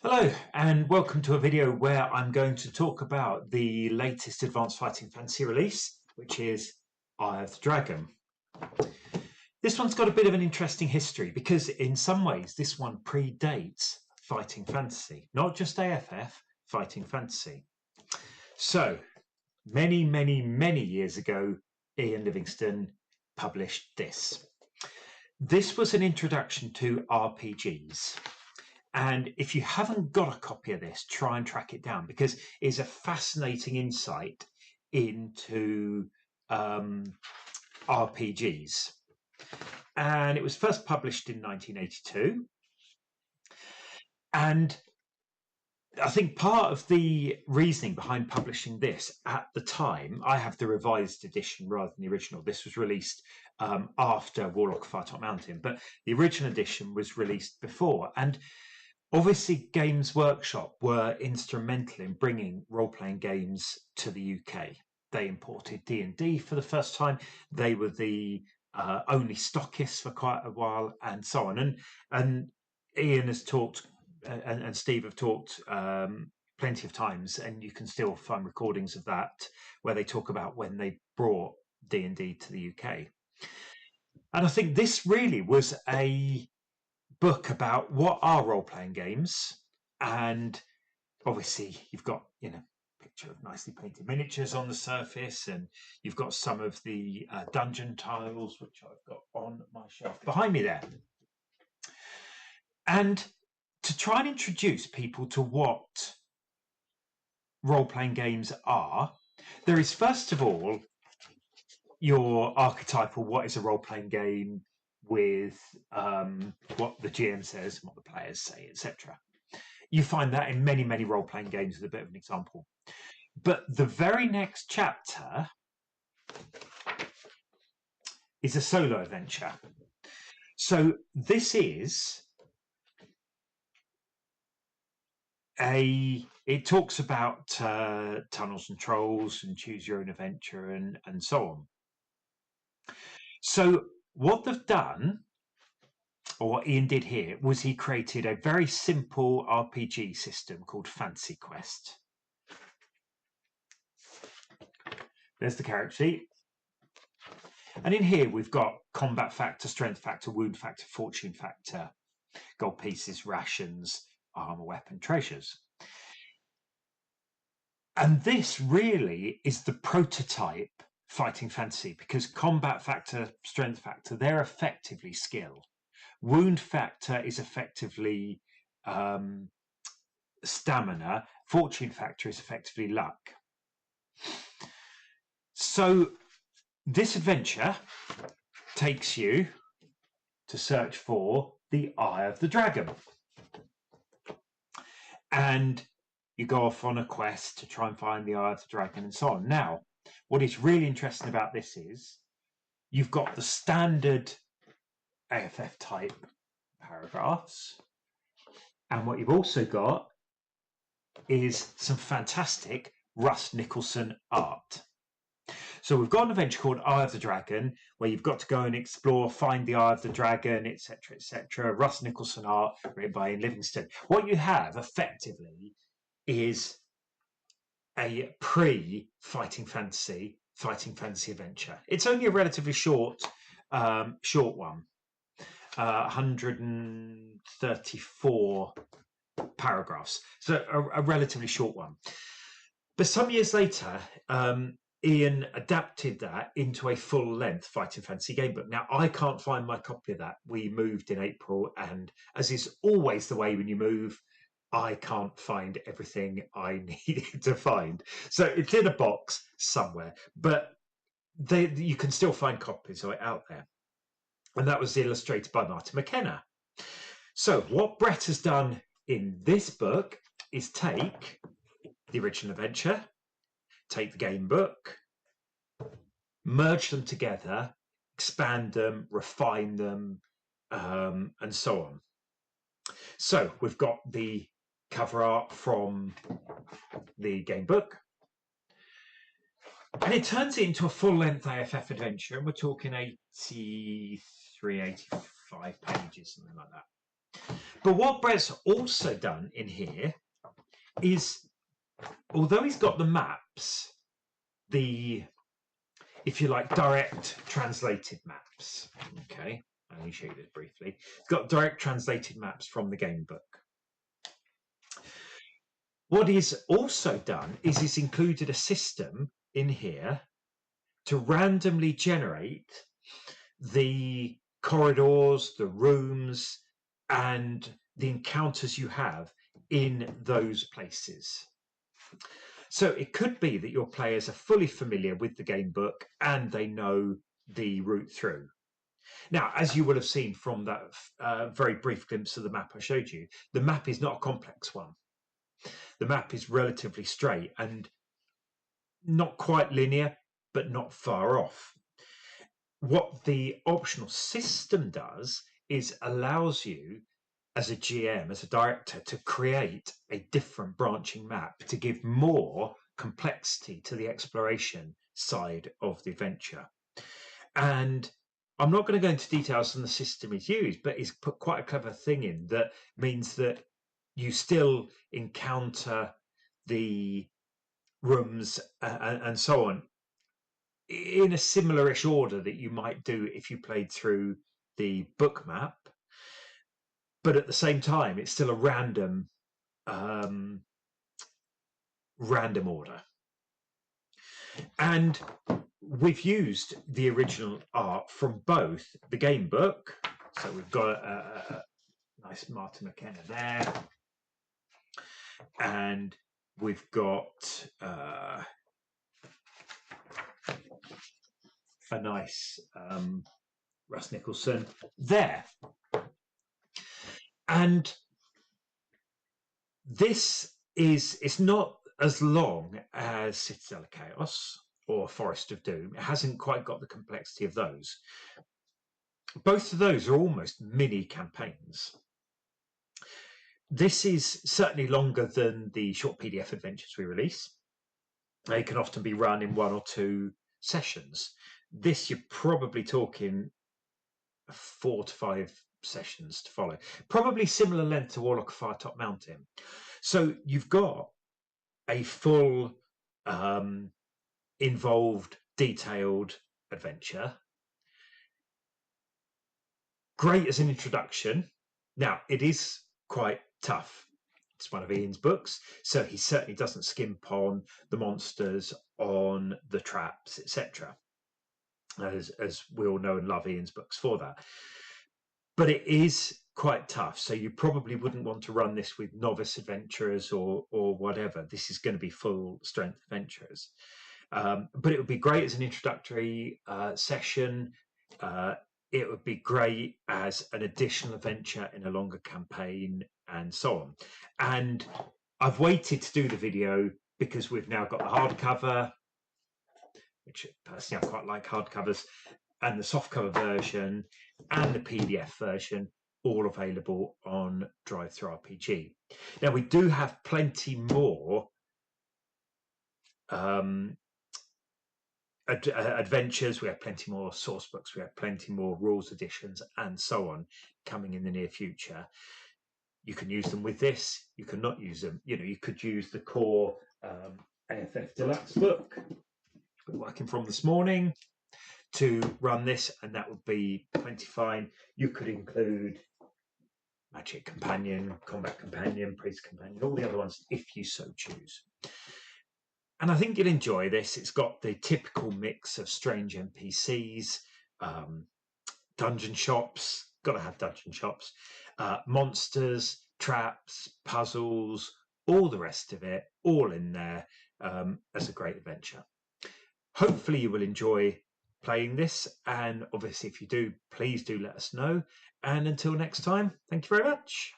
Hello and welcome to a video where I'm going to talk about the latest Advanced Fighting Fantasy release, which is Eye of the Dragon. This one's got a bit of an interesting history because in some ways this one predates Fighting Fantasy, not just AFF, Fighting Fantasy. So many years ago, Ian Livingstone published this. This was an introduction to RPGs. And if you haven't got a copy of this, try and track it down because it's a fascinating insight into RPGs. And it was first published in 1982. And I think part of the reasoning behind publishing this at the time, I have the revised edition rather than the original. This was released after Warlock of Firetop Mountain, but the original edition was released before. And obviously, Games Workshop were instrumental in bringing role-playing games to the UK. They imported D&D for the first time. They were the only stockists for quite a while, and so on. And Ian has talked, and Steve have talked plenty of times, and you can still find recordings of that where they talk about when they brought D&D to the UK. And I think this really was a book about what are role-playing games, and obviously you've got picture of nicely painted miniatures on the surface, and you've got some of the dungeon tiles which I've got on my shelf behind me there. And to try and introduce people to what role-playing games are, there is first of all your archetypal what is a role-playing game with what the GM says, what the players say, etc. You find that in many role-playing games as a bit of an example. But the very next chapter is a solo adventure. So this is it talks about tunnels and trolls and choose your own adventure and so on. So what they've done, or what Ian did here, was he created a very simple RPG system called Fantasy Quest. There's the character sheet. And in here we've got combat factor, strength factor, wound factor, fortune factor, gold pieces, rations, armor, weapon, treasures. And this really is the prototype Fighting Fantasy, because combat factor, strength factor, they're effectively skill. Wound factor is effectively stamina. Fortune factor is effectively luck. So this adventure takes you to search for the Eye of the Dragon. And you go off on a quest to try and find the Eye of the Dragon and so on. Now, what is really interesting about this is you've got the standard AFF type paragraphs, and what you've also got is some fantastic Russ Nicholson art. So we've got an adventure called Eye of the Dragon, where you've got to go and explore, find the Eye of the Dragon, etc., etc. Russ Nicholson art written by Ian Livingstone. What you have effectively is a pre-Fighting Fantasy adventure. It's only a relatively short one. 134 paragraphs, so a relatively short one. But some years later, Ian adapted that into a full-length Fighting Fantasy gamebook. Now, I can't find my copy of that. We moved in April, and as is always the way when you move, I can't find everything I needed to find. So it's in a box somewhere, but you can still find copies of it out there. And that was illustrated by Martin McKenna. So what Brett has done in this book is take the original adventure, take the game book, merge them together, expand them, refine them, and so on. So we've got the cover art from the game book, and it turns it into a full-length AFF adventure, and we're talking 83, 85 pages, something like that. But what Brett's also done in here is, although he's got the maps, if you like, direct translated maps. Okay, let me show you this briefly. It's got direct translated maps from the game book. What he's also done is he's included a system in here to randomly generate the corridors, the rooms, and the encounters you have in those places. So it could be that your players are fully familiar with the game book and they know the route through. Now, as you will have seen from that very brief glimpse of the map I showed you, the map is not a complex one. The map is relatively straight and not quite linear, but not far off. What the optional system does is allows you as a GM, as a director, to create a different branching map to give more complexity to the exploration side of the adventure. And I'm not going to go into details on the system is used, but it's put quite a clever thing in that means that you still encounter the rooms and so on in a similar-ish order that you might do if you played through the book map, but at the same time it's still a random order. And we've used the original art from both the game book, so we've got a nice Martin McKenna there, and we've got a nice Russ Nicholson there. And it's not as long as Citadel of Chaos or Forest of Doom. It hasn't quite got the complexity of those. Both of those are almost mini campaigns. This is certainly longer than the short PDF adventures we release. They can often be run in 1 or 2 sessions. This, you're probably talking 4 to 5 sessions to follow. Probably similar length to Warlock of Firetop Mountain. So you've got a full, involved, detailed adventure. Great as an introduction. Now, it is quite tough. It's one of Ian's books, so he certainly doesn't skimp on the monsters, on the traps, etc. As we all know and love Ian's books for that. But it is quite tough, so you probably wouldn't want to run this with novice adventurers or whatever. This is going to be full strength adventurers. But it would be great as an introductory session. It would be great as an additional adventure in a longer campaign and so on. And I've waited to do the video because we've now got the hardcover, which personally I quite like hardcovers, and the softcover version and the PDF version, all available on Drive-Thru-RPG. Now, we do have plenty more adventures, we have plenty more source books, we have plenty more rules editions and so on coming in the near future. You can use them with this, you can not use them. You know, you could use the core AFF Deluxe book we're working from this morning to run this, and that would be plenty fine. You could include Magic Companion, Combat Companion, Priest Companion, all the other ones if you so choose. And I think you'll enjoy this. It's got the typical mix of strange NPCs, dungeon shops, got to have dungeon shops, monsters, traps, puzzles, all the rest of it, all in there as a great adventure. Hopefully you will enjoy playing this, and obviously if you do, please do let us know. And until next time, thank you very much.